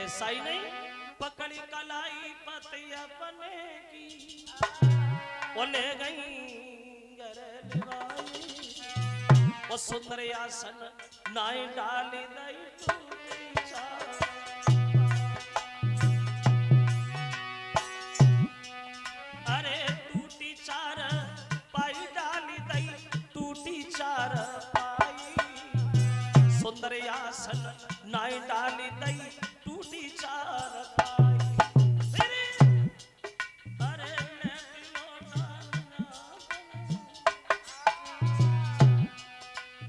ऐसा ही नहीं, पकड़ी कलाई पतिया बने की वो ले गई वो सुंदर आसन नाई डाली दई अरे टूटी चार पाई डाली दई टूटी चार पाई सुंदर आसन नाई डाली दई टूटी चार पाई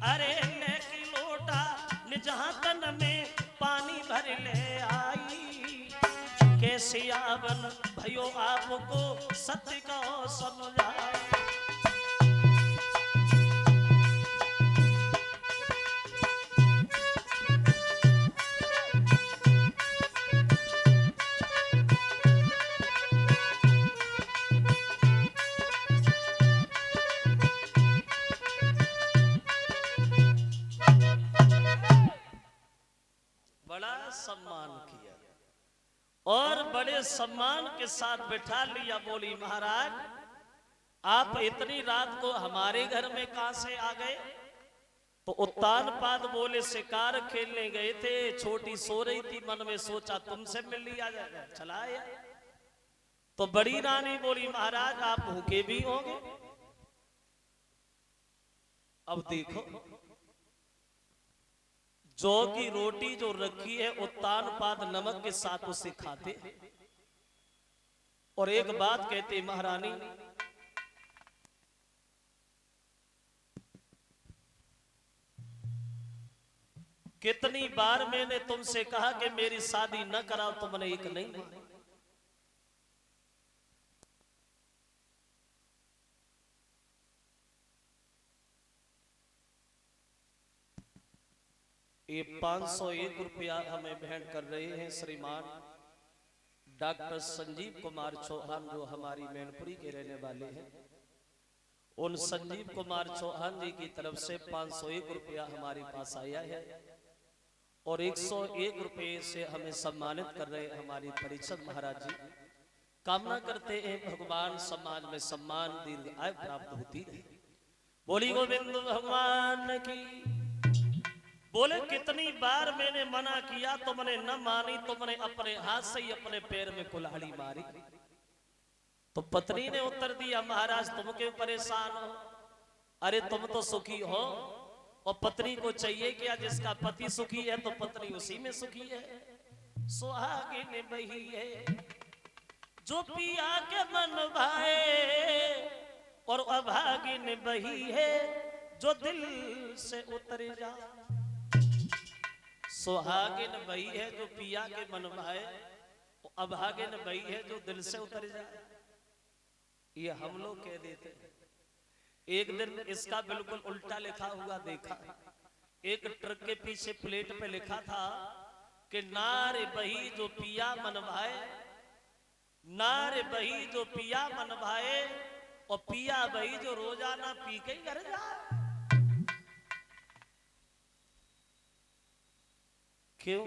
अरे लेकी लोटा निजहाँ तन में पानी भर ले आई कैसे आवन भयो आपको सत्य को समझाए सम्मान किया और बड़े सम्मान के साथ बिठा लिया। बोली महाराज आप इतनी रात को हमारे घर में कहां से आ गए? तो उत्तानपाद बोले शिकार खेलने गए थे, छोटी सो रही थी, मन में सोचा तुमसे मिल लिया जाए, चला आया। तो बड़ी रानी बोली महाराज आप भूखे भी होंगे। अब देखो जौ की रोटी जो रखी है उत्तानपाद नमक के साथ उसे खाते और एक बात कहते महारानी कितनी बार मैंने तुमसे कहा कि मेरी शादी न कराओ, तुमने एक नहीं मानी। ये 501 रुपया हमें भेंट कर रहे हैं श्रीमान डॉक्टर संजीव कुमार चौहान जो हमारी मैनपुरी के रहने वाले हैं। उन संजीव कुमार चौहान जी की तरफ से 501 रुपया हमारे पास आया है और 101 रुपये से हमें सम्मानित कर रहे हैं हमारी परिषद महाराज जी। कामना करते हैं भगवान समाज में सम्मान दीर्घ आयु प्राप्त होती है। बोली गोविंद भगवान की। बोले कितनी बार मैंने मना किया तुमने न मानी, तुमने अपने हाथ से ही अपने पैर में कुल्हाड़ी मारी। तो पत्नी ने उत्तर दिया महाराज तुम क्यों परेशान हो? अरे तुम तो सुखी हो और पत्नी को चाहिए क्या? जिसका पति सुखी है तो पत्नी उसी में सुखी है। सुहागिन बही है जो पिया के मन भाए और अभागिन बही है जो दिल से उतर जाए। सुहागिन वही है जो पिया के मन भाए, अभागिन वही है जो दिल से उतर जाए। ये हम लोग कह देते हैं। एक दिन इसका बिल्कुल उल्टा लिखा हुआ देखा। एक ट्रक के पीछे प्लेट पे लिखा था कि नारे बही जो पिया मन भाए, नारे बही जो पिया मन भाए और पिया वही जो रोजाना पी के घर जाए। क्यों?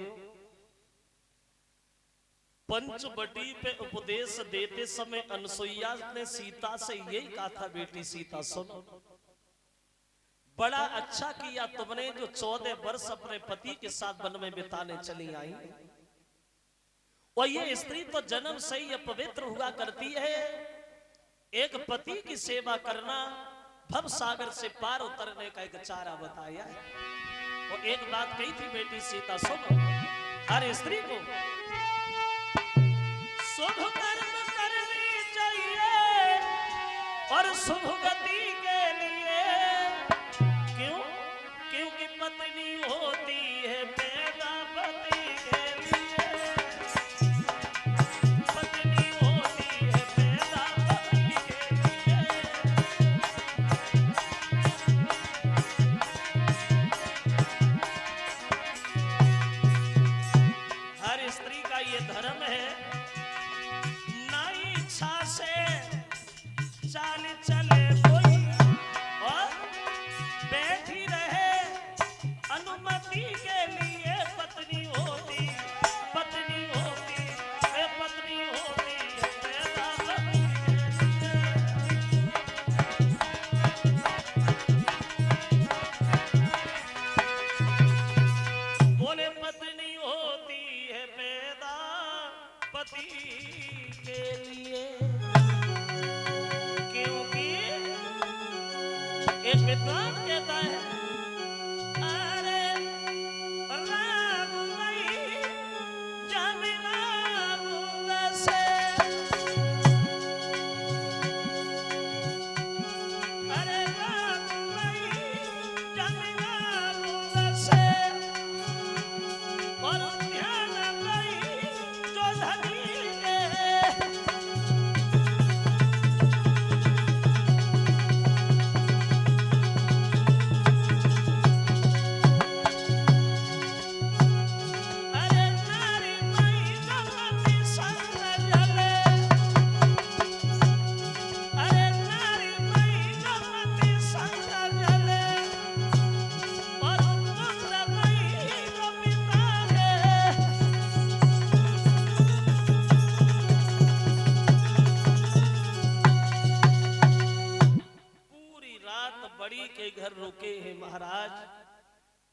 पंचवटी पे उपदेश देते समय अनसुईया ने सीता से यही कहा था बेटी सीता सुनो, बड़ा अच्छा किया तुमने जो 14 वर्ष अपने पति के साथ वन में बिताने चली आई। और ये स्त्री तो जन्म से ही अपवित्र हुआ करती है। एक पति की सेवा करना भव सागर से पार उतरने का एक चारा बताया है। और एक बात कही थी बेटी सीता सुनो, हर स्त्री को शुभ कर्म करनी चाहिए और शुभ गति के लिए। क्यों? क्योंकि पत्नी होती है पैदा पति के लिए, पत्नी होती है पैदा पति के लिए। हर स्त्री का ये धर्म है ना इच्छा से चाल चले कोई और बैठी रहे अनुमति के पति के लिए, क्योंकि एक विद्वान कहता है अरे राम वही जमीना से, अरे राम वही जमीना से, और ध्यान वही जो धनी के। अरे नारी मई जमती संग जले, अरे नारी मई जमती संग जले, और पुत्र मई जो पिता के। पूरी रात बड़ी के घर रुके हैं महाराज।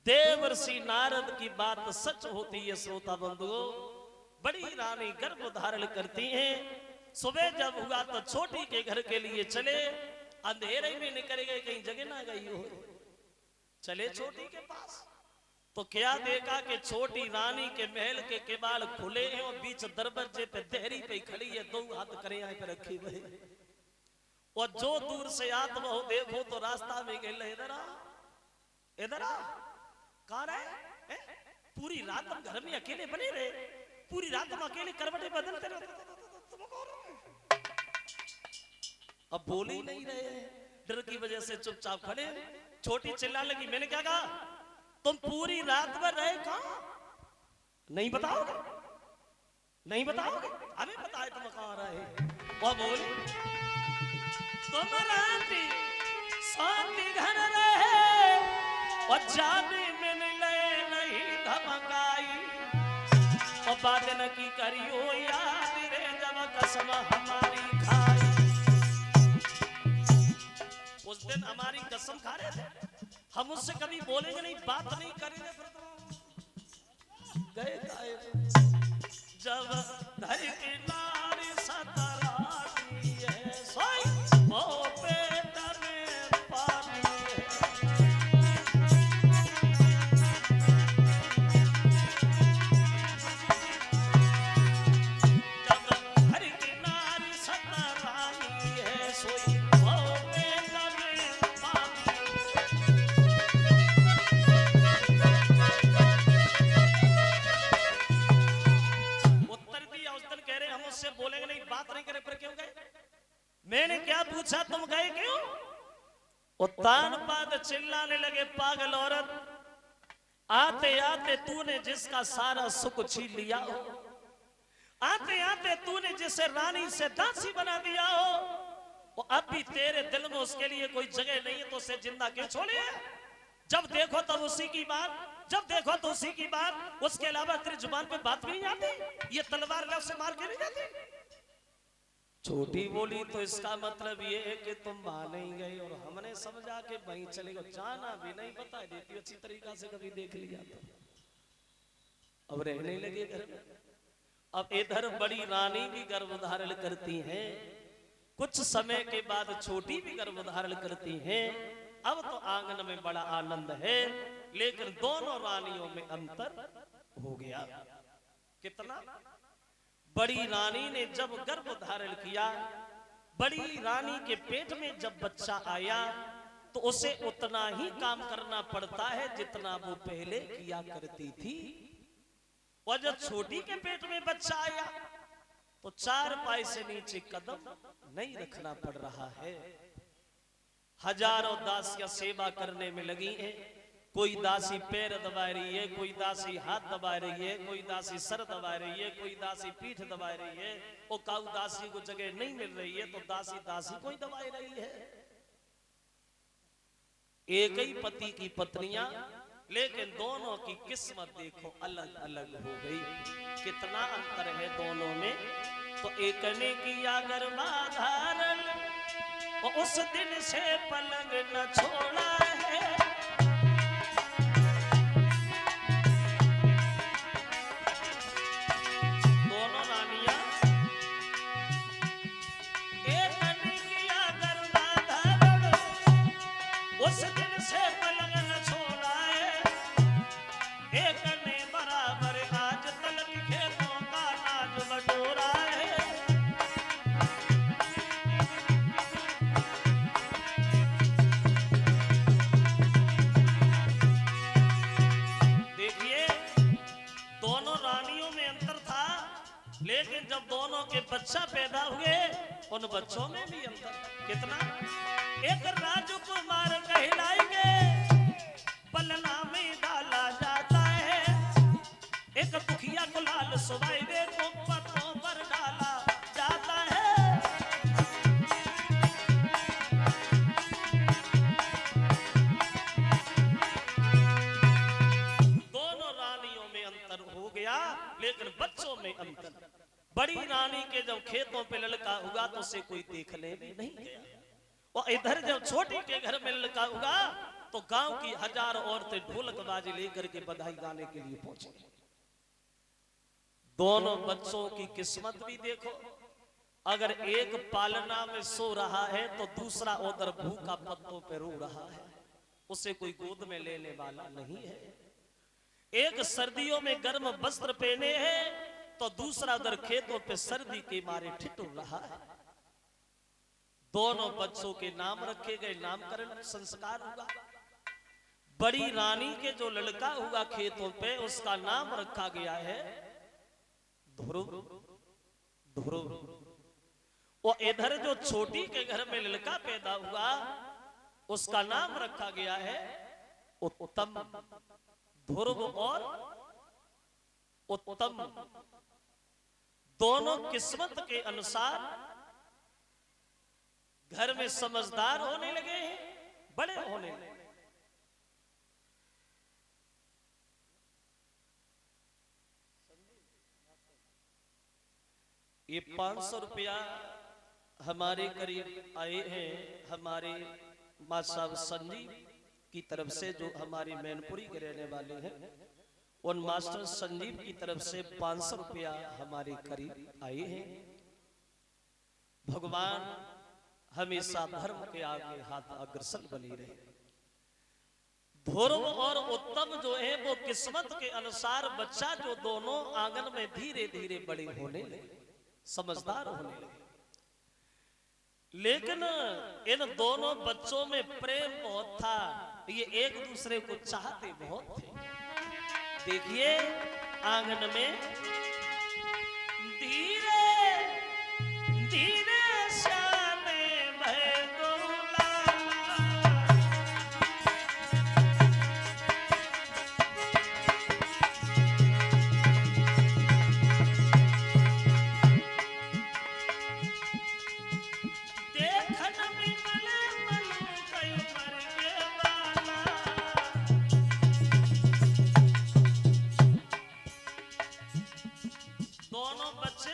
देवर्षि नारद की बात सच होती है श्रोता बंधुओं। बड़ी रानी गर्भ धारण करती हैं। सुबह जब हुआ तो छोटी के घर के लिए चले। अंधेरे में निकल गए, कहीं जगह ना गई हो। चले छोटी के पास तो क्या देखा कि छोटी रानी के महल के केबाड़ खुले हैं और बीच दरवाजे पे देहरी पे खड़ी है, दो हाथ करे यहाँ पे रखी हुई। और जो दूर से आत बहु देखो तो रास्ता में गए, इधर आ इधर आ, कहाँ रहे? पूरी रात हम घर में अकेले बने रहे, पूरी रात हम अकेले करवटें बदलते रहे। अब बोल ही नहीं रहे, डर की वजह से चुपचाप खड़े। छोटी चिल्ला लगी, मैंने क्या कहा? तुम पूरी रात भर रहे कहाँ? नहीं बताओगे? नहीं बताओगे? हमें बताए तुम कहाँ रहे। और बोली तुम राती शांति घर रहे और जाने में नहीं धमकाई, और बात न की करियो याद रे जब कसम हमारी खाई। उस दिन हमारी कसम खा रहे थे, हम उससे कभी बोलेंगे नहीं, बात नहीं करेंगे। फिर तो गए जब धर की नारी सतराती है, सोई वो पेट में पानी है। जब धर की नारी सतराती है, सोई वो पेट में पानी है। उत्तर दिया। उस दिन कह रहे हम उससे बोलेंगे नहीं, बात नहीं करें। फिर क्यों गए? मैंने क्या पूछा, तुम गए क्यों? उत्तान पाद चिल्लाने लगे, पागल औरत, आते आते तूने जिसका सारा सुख छीन लिया हो, आते आते तूने जिसे रानी से दासी बना दिया हो, वो अब भी तेरे दिल में उसके लिए कोई जगह नहीं है, तो उसे जिंदा क्यों छोड़े? जब देखो तब उसी की बात, जब देखो तो उसी की बात, उसके अलावा तेरी जुबान पे बात भी नहीं आती। ये तलवार लव से मार के नहीं जाती। छोटी बोली तो इसका मतलब ये है कि तुम वहां नहीं गई, और हमने समझा कि वहीं चले गए। जाना भी नहीं बता देती अच्छी तरीका से, कभी देख लिया तो। अब रहने लगे घर में। अब इधर बड़ी रानी भी गर्भ धारण करती हैं, कुछ समय के बाद छोटी भी गर्भ धारण करती हैं। अब तो आंगन में बड़ा आनंद है, लेकिन दोनों रानियों में अंतर हो गया। कितना? बड़ी रानी ने जब गर्भ धारण किया, बड़ी रानी के पेट में जब बच्चा आया, तो उसे उतना ही काम करना पड़ता है जितना वो पहले किया करती थी। और जब छोटी के पेट में बच्चा आया, तो 4 पाई से नीचे कदम नहीं रखना पड़ रहा है। हजारों दासियां सेवा करने में लगी हैं। कोई दासी पैर दबा रही है, कोई दासी हाथ दबा रही है, कोई दासी सर दबा रही है, कोई दासी पीठ दबा रही है। और काऊ दासी को जगह नहीं मिल रही है, तो दासी दासी को ही दबाई रही है। एक ही पति की पत्नियां, लेकिन दोनों की किस्मत देखो अलग अलग हो गई। कितना अंतर है दोनों में। तो एक ने किया गर्भाधारण, और उस दिन से पलंग न छोड़ा है। दोनों रानियां लेकिन जब दोनों के बच्चा पैदा हुए उन बच्चों में भी अंतर। कितना? एक राजकुमार कहलाएंगे पलना में डाला जाता है, एक दुखिया को लाल सुबाइदे को पत्तों पर डाला जाता है। दोनों रानियों में अंतर हो गया लेकिन बच्चों में अंतर। बड़ी रानी के जब खेतों पे लड़का हुआ तो उसे कोई देखने भी नहीं गया, और इधर जब छोटी के घर में लड़का हुआ तो गांव की हजार औरतें ढोलक बाजी लेकर के बधाई गाने के लिए पहुंची। दोनों बच्चों की किस्मत भी देखो, अगर एक पालना में सो रहा है तो दूसरा उधर भूखा पत्तों पे रो रहा है, उसे कोई गोद में लेने वाला नहीं है। एक सर्दियों में गर्म वस्त्र पहने हैं तो दूसरा उधर खेतों पे सर्दी के मारे ठिठुर रहा है। दोनों बच्चों के नाम रखे गए, नामकरण संस्कार हुआ। बड़ी रानी के जो लड़का हुआ खेतों पे उसका नाम रखा गया है ध्रुव। ध्रुव। और इधर जो छोटी के घर में लड़का पैदा हुआ उसका नाम रखा गया है उत्तम। ध्रुव और उत्तम दोनों किस्मत के अनुसार घर में समझदार होने लगे हैं, बड़े होने लगे। ये 500 रुपया हमारे करीब आए हैं हमारे माँ साहब संजीव की तरफ से, जो हमारे मैनपुरी के रहने वाले हैं। उन मास्टर संजीव की तरफ से 500 रुपया हमारे करीब आए हैं। भगवान हमेशा धर्म के आगे हाथ अग्रसर बनी रहे। ध्रुव और उत्तम जो है वो किस्मत के अनुसार बच्चा जो दोनों आंगन में धीरे धीरे बड़े होने लगे, समझदार होने लगे। लेकिन इन दोनों बच्चों में प्रेम बहुत था, ये एक दूसरे को चाहते बहुत थे। देखिए आंगन में धीरे धीरे श्यामे भय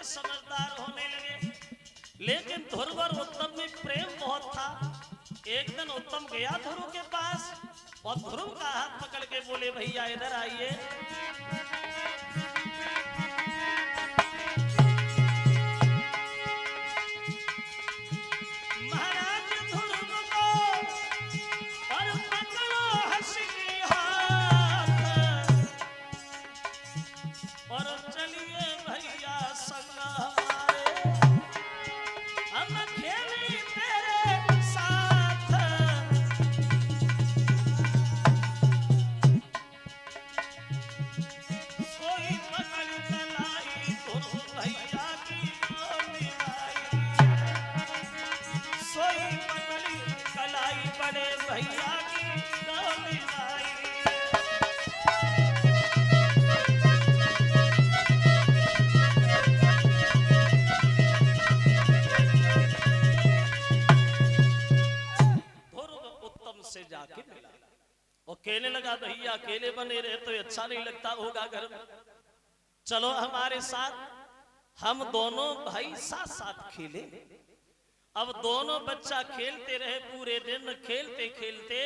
समझदार होने लगे। लेकिन ध्रुव और उत्तम में प्रेम बहुत था। एक दिन उत्तम गया ध्रुव के पास और ध्रुव का हाथ पकड़ के बोले भैया इधर आइए। महाराज ध्रुव को और पकड़ो हंस की हाथ और चलिए भैया संग हमारे, हम खेली तेरे साथ। सोई पकड़ कलाई ध्रुव भैया की डोली आई, सोई पकड़ी कलाई बड़े भैया की डोली आई। से जाके मिला और कहने लगा भैया अकेले बने रहे तो अच्छा नहीं लगता होगा घर में, चलो हमारे साथ, हम दोनों भाई साथ साथ खेले। अब दोनों बच्चा खेलते रहे, पूरे दिन खेलते खेलते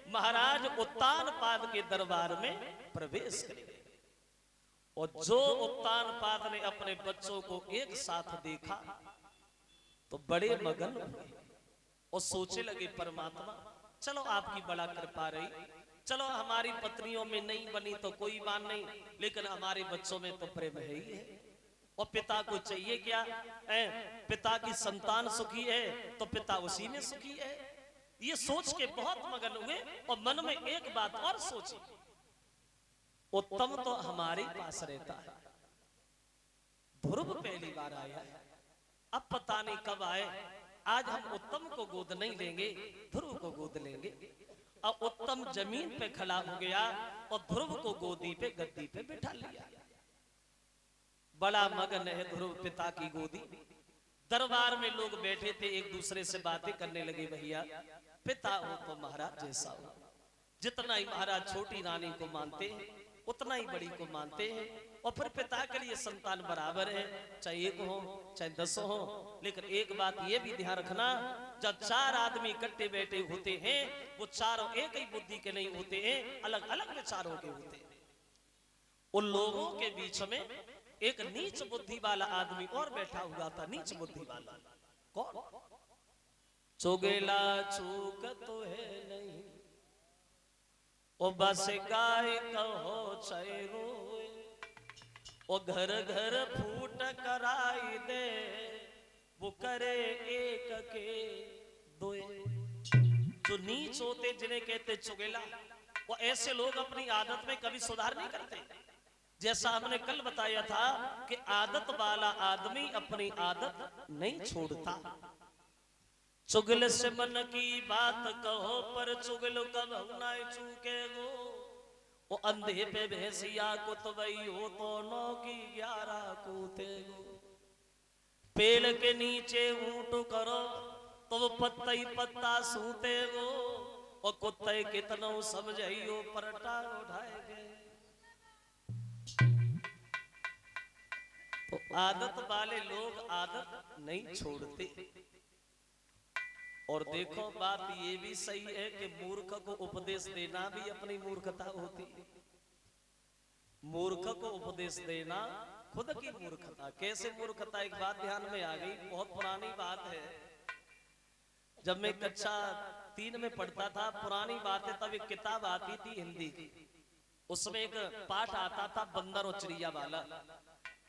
महाराज उत्तानपाद के दरबार में प्रवेश करे। और जो उत्तानपाद ने अपने बच्चों को एक साथ देखा तो बड़े मगन हुए और सोचे लगे परमात्मा चलो आपकी बड़ा कृपा रही, चलो हमारी पत्नियों में नहीं बनी तो कोई बात नहीं, लेकिन हमारे बच्चों में तो प्रेम है ही है। और पिता को चाहिए क्या है, पिता की संतान सुखी है तो पिता उसी में सुखी है। ये सोच के बहुत मगन हुए और मन में एक बात और सोची, उत्तम तो हमारे पास रहता है, ध्रुव बार आया, अब पता नहीं कब आए। आज हम उत्तम को गोद नहीं लेंगे, ध्रुव को गोद लेंगे। और उत्तम जमीन पे खड़ा हो गया और ध्रुव को गोदी पे गद्दी पे बिठा लिया। बड़ा मगन है ध्रुव पिता की गोदी। दरबार में लोग बैठे थे, एक दूसरे से बातें करने लगे, भैया पिता हो तो महाराज जैसा हो। जितना ही महाराज छोटी रानी को मानते हैं उतना ही बड़ी को मानते हैं। और फिर पिता के लिए संतान बराबर है, चाहे एक हो चाहे 10 हो। लेकिन एक बात ये भी ध्यान रखना, जब 4 आदमी इकट्ठे बैठे होते हैं वो चारों एक ही बुद्धि के नहीं होते हैं, अलग अलग विचारों के होते हैं। उन लोगों के बीच में एक नीच बुद्धि वाला आदमी और बैठा हुआ था। नीच बुद्धि वाला कौन? चुगेला चूक तो है नहीं, ओ बस गाय कहो चाहे रोए, ओ घर घर फूट कराई दे, वो करे एक के दोए। जो नीच होते जिन्हें कहते चुगेला, वो ऐसे लोग अपनी आदत में कभी सुधार नहीं करते। जैसा हमने कल बताया था कि आदत वाला आदमी अपनी आदत नहीं छोड़ता। चुगल से मन की बात कहो, पर चुगल कब ना चूके गो। वो अंधे पे भैंसिया कुतवई हो तो 9 की 11 कूते गो। पेड़ के नीचे ऊंट करो तो वो पत्ता ही पत्ता सूते गो। और कुत्ते कितनों समझाइयो परटा उठाए गए। तो आदत वाले लोग आदत नहीं छोड़ते। और देखो बात ये भी सही है कि मूर्ख को उपदेश देना भी अपनी मूर्खता होती है। मूर्ख को उपदेश देना खुद की मूर्खता। कैसे मूर्खता? एक बात ध्यान में आ गई, बहुत पुरानी बात है। जब मैं कक्षा 3 में पढ़ता था, पुरानी बात है, तब एक किताब आती थी हिंदी की। उसमें एक पाठ आता था बंदर और चिड़िया वाला।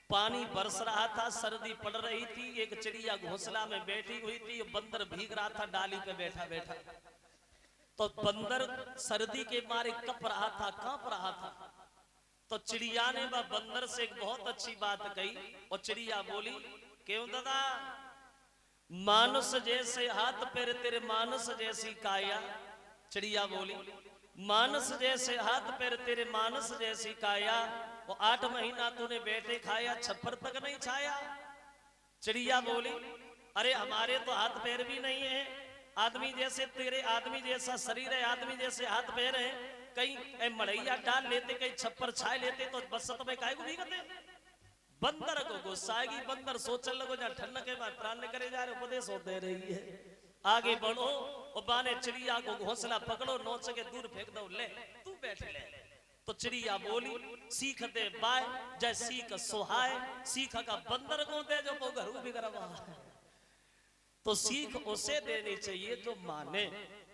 पानी बरस रहा था, सर्दी पड़ रही थी, एक चिड़िया घोंसला में बैठी हुई थी, बंदर भीग रहा था डाली पे बैठा बैठा। तो बंदर सर्दी के मारे कप रहा था, कांप रहा था। तो चिड़िया ने वह बंदर से एक बहुत अच्छी बात कही। और चिड़िया बोली, क्यों दादा, मानुष जैसे हाथ पैर तेरे मानुष जैसी काया। चिड़िया बोली, मानस जैसे हाथ पैर तेरे मानस जैसी काया। वो 8 महीना तूने बैठे खाया, छप्पर तक नहीं छाया। चिड़िया बोली, अरे हमारे तो हाथ पैर भी नहीं है, आदमी जैसे तेरे आदमी जैसा शरीर है, आदमी जैसे हाथ पैर है। कहीं मड़ैया डाल लेते, कहीं छप्पर छाए लेते तो बसत में काहे को भीगते। बंदर को गुस्सा आएगी। बंदर सोचने लगो, जहाँ ठंड के बाद प्राण करे जा रहे उपदेश हो दे रही है, आगे बढ़ो। और बाने चिड़िया को घोंसला पकड़ो, नोच के दूर फेंक दो, ले तू बैठ ले। तो चिड़िया बोली, सीख दे बाय जय सीख सोहाय। सीख का बंदर को दे जो वो घरू बिगड़वा। तो सीख उसे देनी चाहिए जो माने।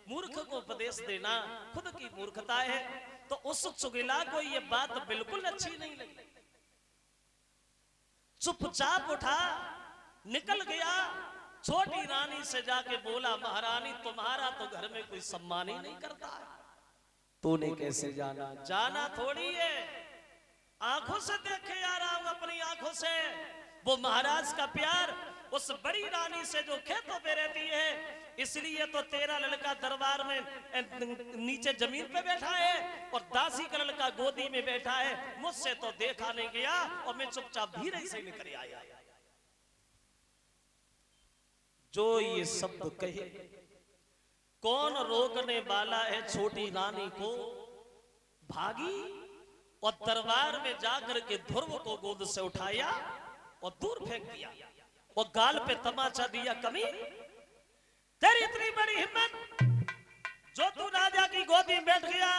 मूर्ख को उपदेश देना खुद की मूर्खता है। तो उस चुगला को ये बात बिल्कुल अच्छी नहीं लगी। चुपचाप उठा, निकल गया। छोटी रानी से जाके बोला, महारानी तुम्हारा तो घर में कोई सम्मान ही नहीं करता है। तूने कैसे जाना? जाना थोड़ी है, आंखों से देखे आ रहा हूं अपनी आंखों से। वो महाराज का प्यार उस बड़ी रानी से जो खेतों पे रहती है, इसलिए तो तेरा लड़का दरबार में नीचे जमीन पे बैठा है और दासी का लड़का गोदी में बैठा है। मुझसे तो देखा नहीं गया और मैं चुपचाप धीरे से निकल आया। जो ये शब्द कहे, कौन रोकने वाला है छोटी रानी को? भागी और दरबार में जाकर के ध्रुव को गोद से उठाया और दूर फेंक दिया और गाल पे तमाचा दिया। कमी तेरी इतनी बड़ी हिम्मत, जो तू राजा की गोदी में बैठ गया।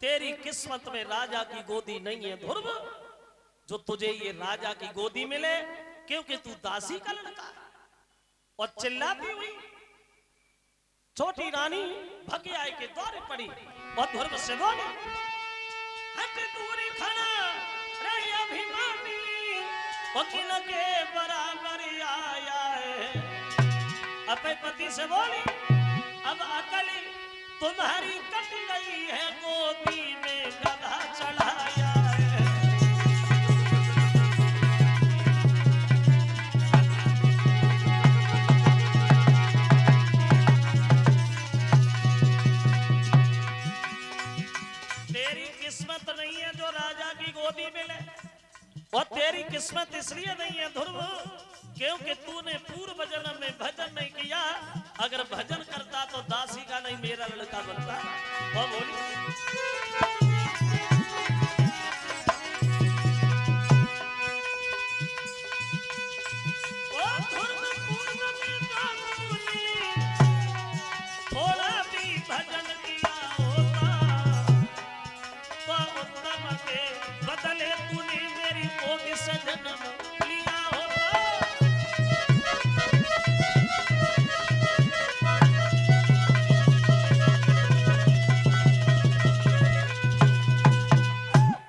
तेरी किस्मत में राजा की गोदी नहीं है ध्रुव, जो तुझे ये राजा की गोदी मिले, क्योंकि तू दासी का लड़का है। और चिल्लाती हुई छोटी रानी भगिया के दौरे पड़ी और ध्रुव से बोली, हट दूरी खड़ा रे अभिमानी, वकील के बराबर आया है। अपने पति से बोली, अब अकल तुम्हारी कट गई है, गोदी में गधा चढ़ाया है। किस्मत इसलिए नहीं है ध्रुव क्योंकि तूने पूर्व जन्म में भजन नहीं किया। अगर भजन करता तो दासी का नहीं मेरा लड़का बनता। वो बोली ओ ध्रुव पूर्व में थोड़ा भी भजन किया होता तो उत्तम के बदले तूने मेरी कोख से जन्म लिया होता।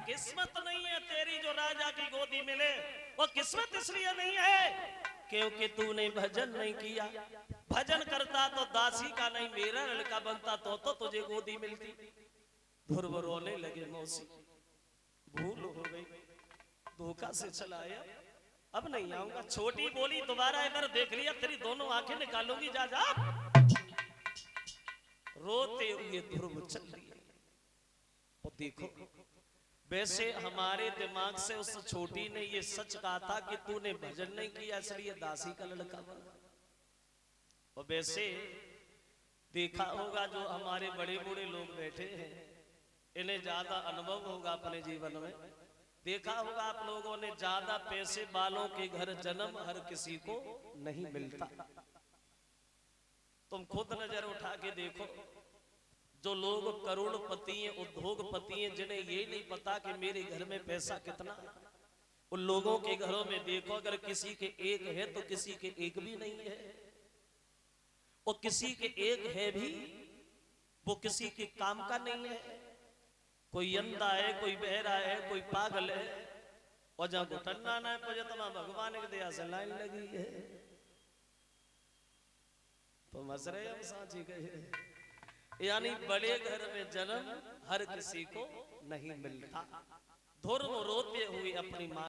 किस्मत नहीं है तेरी जो राजा की गोदी मिले। वो किस्मत इसलिए नहीं है क्योंकि तूने भजन नहीं किया। भजन करता तो दासी का नहीं मेरा लड़का बनता तो तुझे गोदी मिलती। ध्रुव रोने लगे मौसी भूल हो गई धोखा से चला आया अब नहीं आऊंगा। छोटी बोली दोबारा एक बार देख लिया तेरी दोनों आंखें निकालूंगी जा जा। रोते हुए ध्रुव चल दिए। और देखो वैसे हमारे दिमाग से उस छोटी ने ये सच कहा था कि तूने भजन नहीं किया इसलिए दासी का लड़का बना। और वैसे देखा होगा जो हमारे बड़े बूढ़े लोग बैठे हैं इन्हें ज्यादा अनुभव होगा अपने जीवन में। देखा होगा आप लोगों ने ज्यादा पैसे वालों के घर जन्म हर किसी को नहीं मिलता। तुम खुद नजर उठा के देखो जो लोग करोड़पति हैं उद्योगपति हैं जिन्हें ये नहीं पता कि मेरे घर में पैसा कितना। उन लोगों के घरों में देखो अगर किसी के एक है तो किसी के एक भी नहीं है। और किसी के एक है भी वो किसी के काम का नहीं है। कोई अंधा है कोई बहरा है कोई पागल है। और जहां घुटना ना है तो भगवान की दया से लाइन लगी है तो मसरे हम साझी गए। यानी बड़े घर में जन्म हर किसी को नहीं मिलता। ध्रुव रोते हुए अपनी मां